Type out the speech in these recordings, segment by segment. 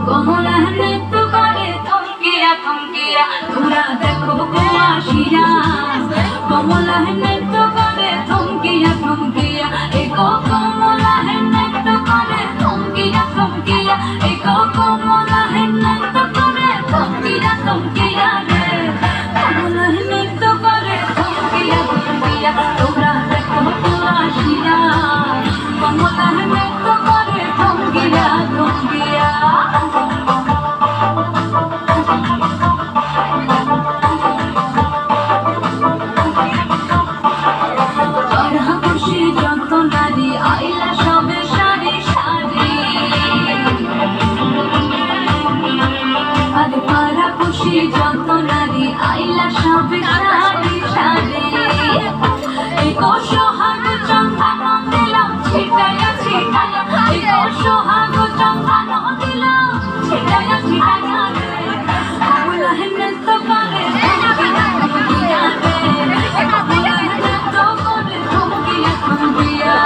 কমলা নৃত্য করে থমকিয়া থমকিয়া তোরা দেখো আসিয়া কমলা নৃত্য করে থমকিয়া থমকিয়া এগো কমলা নৃত্য করে থমকিয়া থমকিয়া এগো কমলা নৃত্য করে থমকিয়া থমকিয়া রে কমলা নৃত্য করে থমকিয়া থমকিয়া তোরা দেখো আসিয়া কমলা নৃত্য করে থমকিয়া থমকিয়া যত নারী আইলা সবে সারি সারি এগো সোহাগ চন্দন দিলাম ছিটাইয়া ছিটাইয়া এগো সোহাগ চন্দন দিলাম ছিটাইয়া ছিটাইয়া কমলা নৃত্য করে থমকিয়া রে কমলা নৃত্য করে থমকিয়া থমকিয়া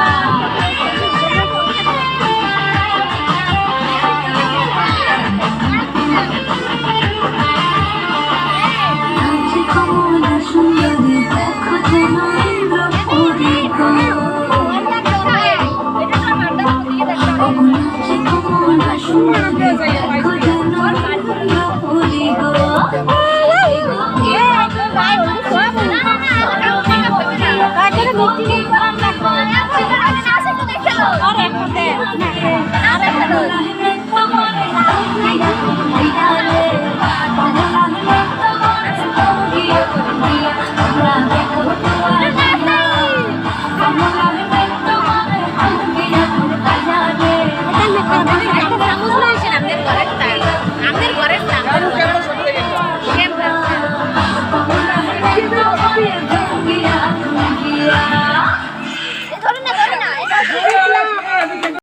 Hola.